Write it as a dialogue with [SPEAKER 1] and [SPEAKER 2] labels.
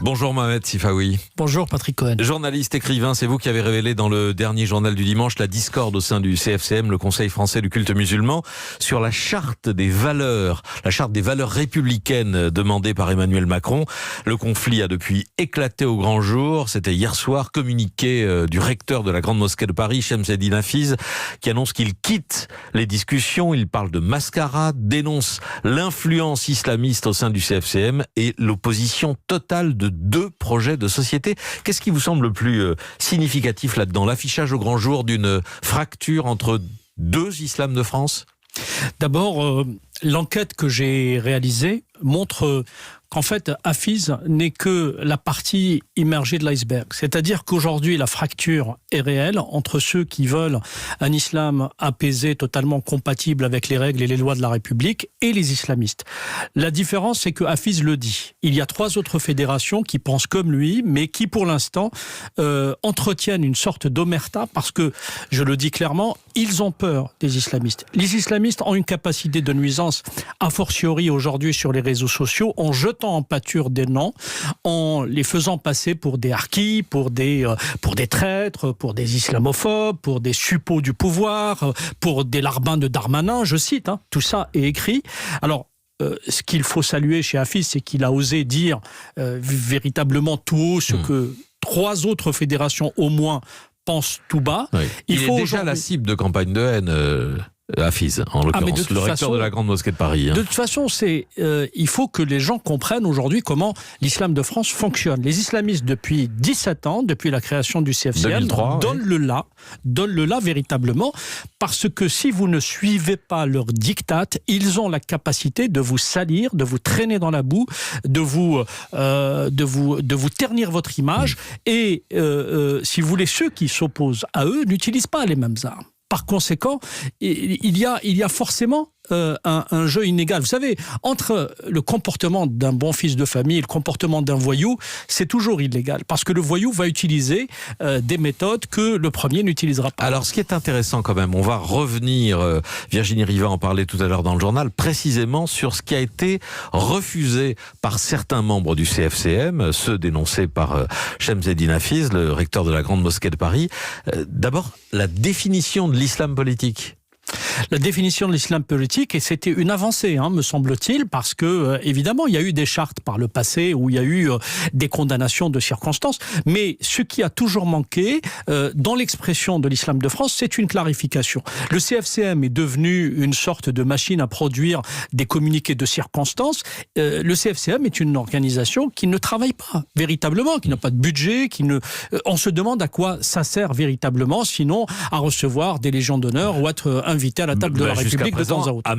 [SPEAKER 1] Bonjour Mohamed Sifawi.
[SPEAKER 2] Bonjour Patrick Cohen.
[SPEAKER 1] Journaliste, écrivain, c'est vous qui avez révélé dans le dernier journal du dimanche la discorde au sein du CFCM, le Conseil français du culte musulman, sur la charte des valeurs républicaines demandée par Emmanuel Macron. Le conflit a depuis éclaté au grand jour. C'était hier soir, communiqué du recteur de la Grande Mosquée de Paris, Shemseddine Hafiz, qui annonce qu'il quitte les discussions. Il parle de mascarade, dénonce l'influence islamiste au sein du CFCM et l'opposition totale de deux projets de société. Qu'est-ce qui vous semble le plus significatif là-dedans? L'affichage au grand jour d'une fracture entre deux islams de France?
[SPEAKER 2] D'abord, l'enquête que j'ai réalisée montre qu'en fait, Hafiz n'est que la partie immergée de l'iceberg. C'est-à-dire qu'aujourd'hui, la fracture est réelle entre ceux qui veulent un islam apaisé, totalement compatible avec les règles et les lois de la République, et les islamistes. La différence, c'est que Hafiz le dit. Il y a 3 autres fédérations qui pensent comme lui, mais qui, pour l'instant, entretiennent une sorte d'omerta parce que, je le dis clairement, ils ont peur des islamistes. Les islamistes ont une capacité de nuisance, a fortiori aujourd'hui sur les réseaux sociaux, en jetant en pâture des noms, en les faisant passer pour des harkis, pour des traîtres, pour des islamophobes, pour des suppôts du pouvoir, pour des larbins de Darmanin, je cite, tout ça est écrit. Alors, ce qu'il faut saluer chez Hafiz, c'est qu'il a osé dire véritablement tout haut ce que 3 autres fédérations au moins pensent tout bas.
[SPEAKER 1] Oui. Il est déjà la cible de campagne de haine. Hafiz, en l'occurrence, le recteur de la Grande Mosquée de Paris.
[SPEAKER 2] De toute façon, il faut que les gens comprennent aujourd'hui comment l'islam de France fonctionne. Les islamistes, depuis 17 ans, depuis la création du CFCM, donnent le là véritablement, parce que si vous ne suivez pas leurs diktats, ils ont la capacité de vous salir, de vous traîner dans la boue, de vous ternir votre image. Et si vous voulez, ceux qui s'opposent à eux n'utilisent pas les mêmes armes. Par conséquent, il y a forcément un jeu inégal. Vous savez, entre le comportement d'un bon fils de famille et le comportement d'un voyou, c'est toujours illégal. Parce que le voyou va utiliser des méthodes que le premier n'utilisera pas.
[SPEAKER 1] Alors, ce qui est intéressant quand même, on va revenir, Virginie Riva en parlait tout à l'heure dans le journal, précisément sur ce qui a été refusé par certains membres du CFCM, ceux dénoncés par Shemseddine Hafiz, le recteur de la Grande Mosquée de Paris. D'abord, la définition de l'islam politique.
[SPEAKER 2] La définition de l'islam politique, et c'était une avancée, me semble-t-il, parce que, évidemment, il y a eu des chartes par le passé où il y a eu des condamnations de circonstances, mais ce qui a toujours manqué dans l'expression de l'islam de France, c'est une clarification. Le CFCM est devenu une sorte de machine à produire des communiqués de circonstances. Le CFCM est une organisation qui ne travaille pas véritablement, qui n'a pas de budget, on se demande à quoi ça sert véritablement, sinon à recevoir des légions d'honneur ou être invité à la table de la République de temps à autre.